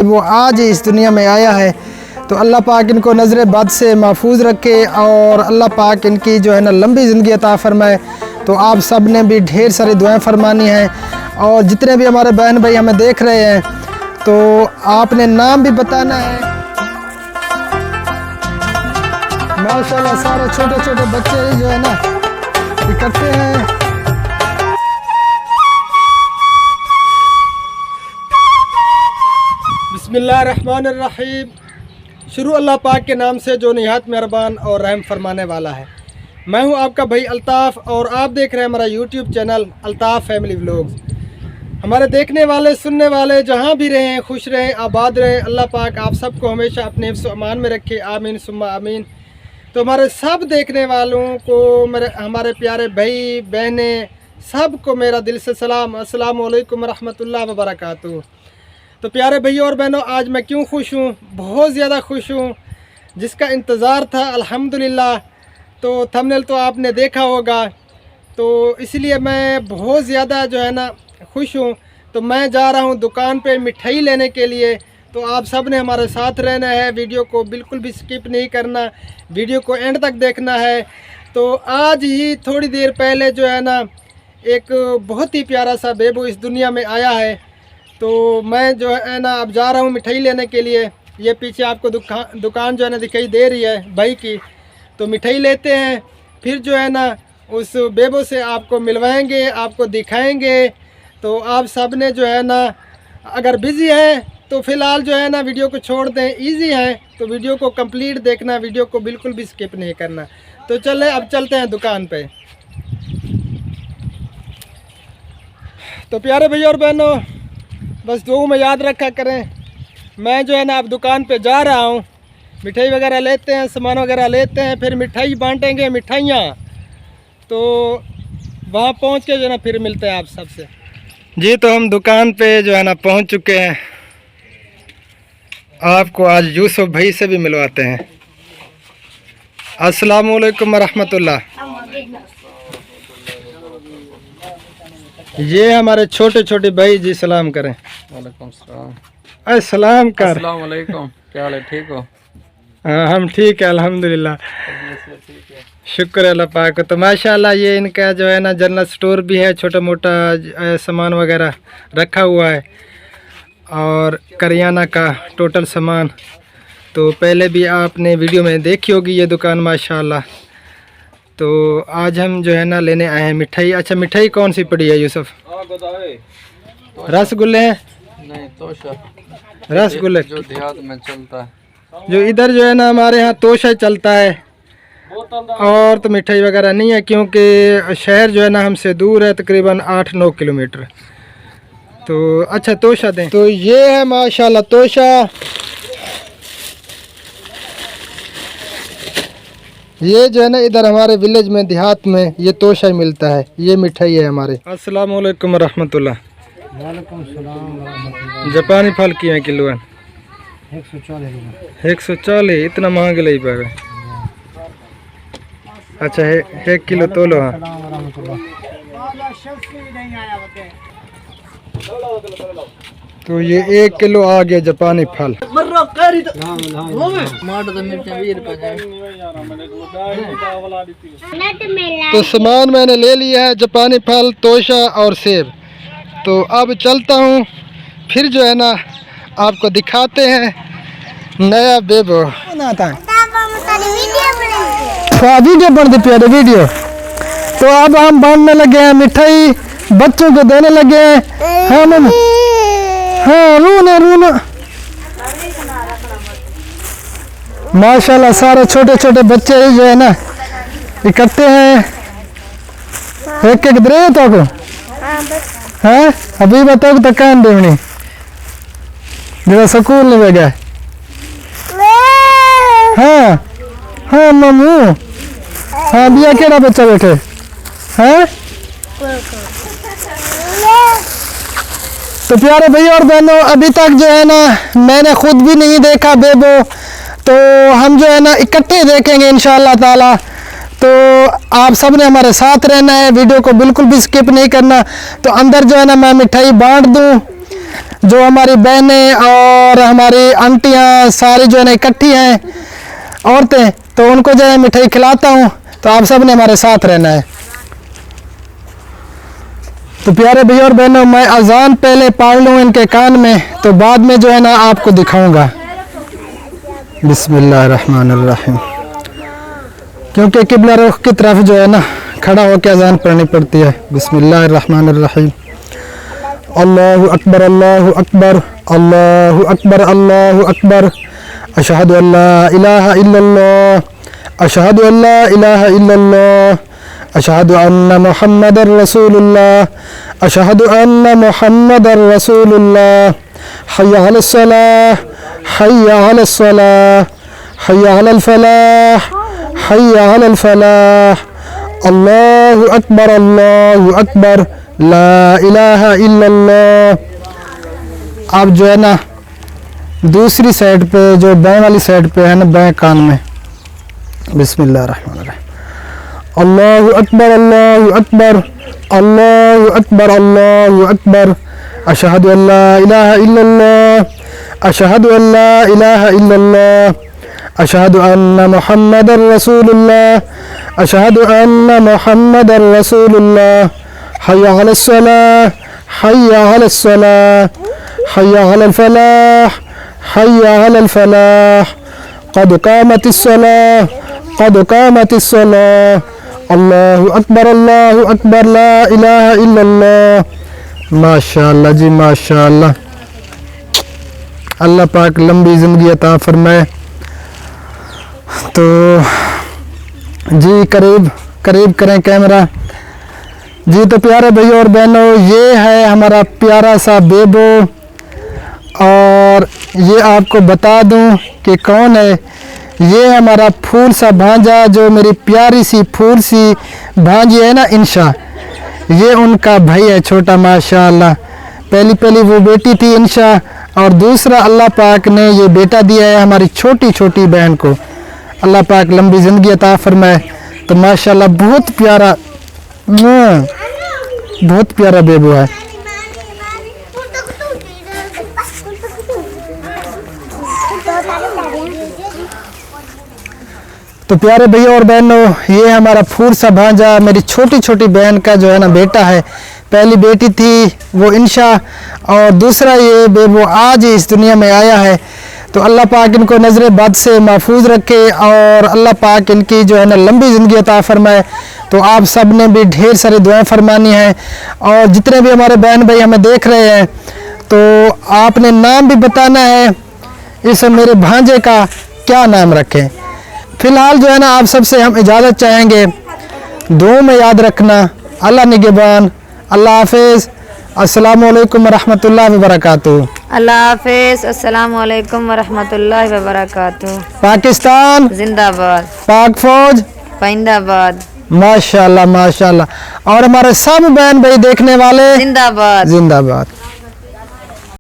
वो आज इस दुनिया में आया है। तो अल्लाह पाक इनको नज़र बद से महफूज रखे और अल्लाह पाक इनकी जो है ना लंबी ज़िंदगी अता फरमाए। तो आप सब ने भी ढेर सारी दुआएं फरमानी हैं और जितने भी हमारे बहन भाई हमें देख रहे हैं तो आपने नाम भी बताना है। माशाल्लाह सारे छोटे छोटे बच्चे जो है ना इकट्ठे हैं। बिस्मिल्लाहिर्रहमानिर्रहीम। शुरू अल्लाह पाक के नाम से जो निहायत मेहरबान और रहम फरमाने वाला है। मैं हूं आपका भाई अल्ताफ़ और आप देख रहे हैं हमारा YouTube channel Altaf family vlogs. हमारे देखने वाले सुनने वाले जहां भी रहें खुश रहें आबाद रहें। अल्लाह पाक आप सबको हमेशा अपने हिफ्ज़ व अमान में रखे, आमीन सुम्मा आमीन। तो हमारे सब देखने वालों को हमारे प्यारे भाई बहनें सबको मेरा दिल से सलाम, अस्सलामु अलैकुम रहमतुल्लाहि व बरकातुहू। तो प्यारे भैया और बहनों, आज मैं क्यों खुश हूँ? बहुत ज़्यादा खुश हूँ, जिसका इंतज़ार था अल्हम्दुलिल्लाह। तो थंबनेल तो आपने देखा होगा, तो इसलिए मैं बहुत ज़्यादा जो है ना खुश हूँ। तो मैं जा रहा हूँ दुकान पे मिठाई लेने के लिए। तो आप सब ने हमारे साथ रहना है, वीडियो को बिल्कुल भी स्किप नहीं करना, वीडियो को एंड तक देखना है। तो आज ही थोड़ी देर पहले जो है ना एक बहुत ही प्यारा सा बेबू इस दुनिया में आया है। तो मैं जो है ना अब जा रहा हूँ मिठाई लेने के लिए। ये पीछे आपको दुकान जो है ना दिखाई दे रही है भाई की। तो मिठाई लेते हैं, फिर जो है ना उस बेबो से आपको मिलवाएंगे, आपको दिखाएंगे। तो आप सब ने जो है ना अगर बिज़ी हैं तो फ़िलहाल जो है ना वीडियो को छोड़ दें, इजी है तो वीडियो को कंप्लीट देखना, वीडियो को बिल्कुल भी स्किप नहीं करना। तो चले अब चलते हैं दुकान पे। तो प्यारे भैया और बहनों, बस दुआ में याद रखा करें, मैं जो है ना अब दुकान पे जा रहा हूँ। मिठाई वगैरह लेते हैं, सामान वगैरह लेते हैं, फिर मिठाई बांटेंगे मिठाइयाँ। तो वहाँ पहुँच के जो है ना फिर मिलते हैं आप सबसे। जी तो हम दुकान पे जो है ना पहुँच चुके हैं। आपको आज यूसुफ भाई से भी मिलवाते हैं। अस्सलामु अलैकुम रहमतुल्लाह। ये हमारे छोटे छोटे भाई जी, सलाम करें। वालेकुम सलाम। अरे सलाम कर। अस्सलाम वालेकुम, क्या हाल है? ठीक हो? हाँ हम ठीक है अल्हम्दुलिल्लाह, शुक्र है अल्लाह पाक को। तो माशाल्लाह ये इनका जो है ना जनरल स्टोर भी है, छोटा मोटा सामान वगैरह रखा हुआ है और करियाना का टोटल सामान। तो पहले भी आपने वीडियो में देखी होगी ये दुकान माशाल्लाह। तो आज हम जो है ना लेने आए हैं मिठाई। अच्छा मिठाई कौन सी पड़ी है यूसुफ? रसगुल्ले हैं? नहीं, तोशा। रसगुल्ले जो देहात में चलता है, जो इधर जो है ना हमारे यहाँ तोशा चलता है और तो मिठाई वगैरह नहीं है, क्योंकि शहर जो है ना हमसे दूर है तकरीबन 8-9 किलोमीटर। तो अच्छा तोशा दें। तो ये है माशाल्लाह तोशा। ये जो है ना इधर हमारे विलेज में देहात में ये तोशा मिलता है, ये मिठाई है हमारे। अस्सलाम वालेकुम रहमतुल्लाह। वालेकुम सलाम। जापानी फल की है किलो है? 140। 140 इतना महंगा ले पाएगा? अच्छा है 1 किलो तोलो। हाँ तो ये 1 किलो आ गया जापानी फल। तो सामान मैंने ले लिया है, जापानी फल, तोशा और सेब। तो अब चलता हूँ, फिर जो है ना आपको दिखाते हैं नया बेबो। वीडियो बनती प्यारे वीडियो। तो अब हम बांटने लगे हैं मिठाई, बच्चों को देने लगे हैं। हाँ मम्मी, हाँ रूना रूना। माशाल्लाह सारे छोटे छोटे बच्चे जो है ना इकट्ठे हैं। एक एक दे तो को हाँ अभी बताओ तो कान देवनी जरा स्कूल नहीं गया। हाँ हाँ मम्मू, हाँ बिया केड़ा बच्चा बैठे हैं। तो प्यारे भैया और बहनों, अभी तक जो है ना मैंने खुद भी नहीं देखा बेबो। तो हम जो है ना इकट्ठे देखेंगे इंशाअल्लाह ताला। तो आप सब ने हमारे साथ रहना है, वीडियो को बिल्कुल भी स्किप नहीं करना। तो अंदर जो है ना मैं मिठाई बांट दूं जो हमारी बहनें और हमारी आंटियां सारी जो है ना इकट्ठी हैं औरतें, तो उनको जो है मिठाई खिलाता हूँ। तो आप सब ने हमारे साथ रहना है। तो प्यारे भैया और बहनों, मैं अजान पहले पढ़ लूँ इनके कान में, तो बाद में जो है ना आपको दिखाऊंगा। बिस्मिल्लाहिर्रहमानिर्रहीम। क्योंकि किबला रुख की तरफ जो है ना खड़ा होकर अजान पढ़नी पड़ती है। बिस्मिल्लाहिर्रहमानिर्रहीम। अल्लाहु अकबर, अल्लाहु अकबर, अल्लाहु अकबर, अल्लाहु अकबर। अशहदु अल्ला इलाहा इल्लल्लाह, अशहदु अल्ला इलाहा इल्लल्लाह, अशहदु अन्ना मुहम्मदर रसूलुल्लाह, अशहदु अन्ना मुहम्मदर रसूलुल्लाह। हय्या अलस सलाह, हय्या अलस सलाह, हय्या अलल फलाह, हय्या अलल फलाह। अल्लाहु अकबर, अल्लाहु अकबर, ला इलाहा इल्लल्लाह। अब जो है ना दूसरी साइड पे, जो बाएं वाली साइड पे है ना, बाएं कान में बिस्मिल्लाहिर्रहमानिर्रहीम। अल्लाहु अकबर, अल्लाहु अकबर, अल्लाहु अकबर, अल्लाहु अकबर। अशहदु अल्ला इलाहा इल्लल्लाह, अशहदु अल्ला इलाहा इल्लल्लाह, अशहदु अन्ना मुहम्मदर रसूलुल्लाह, अशहदु अन्ना मुहम्मदर रसूलुल्लाह। हय्या अलस सलाह, हय्या अलस सलाह, हय्या अलल फलाह, हय्या अलल फलाह। क़द क़ामतिस सलाह, क़द क़ामतिस सलाह। अल्लाहु अकबर, अल्लाहु अकबर, ला इलाहा इल्लल्लाह। माशाअल्लाह जी, माशाअल्लाह। अल्लाह पाक लंबी ज़िंदगी अता फरमाए। तो जी करीब करीब करें कैमरा जी। तो प्यारे भाइयों और बहनों, ये है हमारा प्यारा सा बेबो, और ये आपको बता दूं कि कौन है। ये हमारा फूल सा भांजा, जो मेरी प्यारी सी फूल सी भांजी है ना इंशा, ये उनका भाई है छोटा। माशाअल्लाह, पहली वो बेटी थी इंशा, और दूसरा अल्लाह पाक ने ये बेटा दिया है हमारी छोटी छोटी बहन को। अल्लाह पाक लंबी ज़िंदगी अता फरमाए। तो माशाअल्लाह बहुत प्यारा, बहुत प्यारा बेबू है। तो प्यारे भैया और बहनों, ये हमारा फूल सा भांजा मेरी छोटी छोटी बहन का जो है ना बेटा है। पहली बेटी थी वो इंशा, और दूसरा ये बेबू आज ही इस दुनिया में आया है। तो अल्लाह पाक इनको नज़र बद से महफूज रखे, और अल्लाह पाक इनकी जो है ना लंबी ज़िंदगी अता फरमाए। तो आप सब ने भी ढेर सारी दुआएं फरमानी है, और जितने भी हमारे बहन भाई हमें देख रहे हैं, तो आपने नाम भी बताना है इस मेरे भांजे का क्या नाम रखें। फ़िलहाल जो है ना आप सबसे हम इजाज़त चाहेंगे, दुआ में याद रखना। अल्लाह निगहबान, अल्लाह हाफिज़, अस्सलामु अलैकुम वरहमतुल्लाहि वबरकातुहू। अल्लाह हाफिज़, अस्सलामु अलैकुम वरहमतुल्लाहि वबरकातुहू। पाकिस्तान जिंदाबाद, पाक फौज पाइंदाबाद, माशाल्लाह माशाल्लाह। और हमारे सब बहन भाई देखने वाले जिंदाबाद। जिंदाबाद।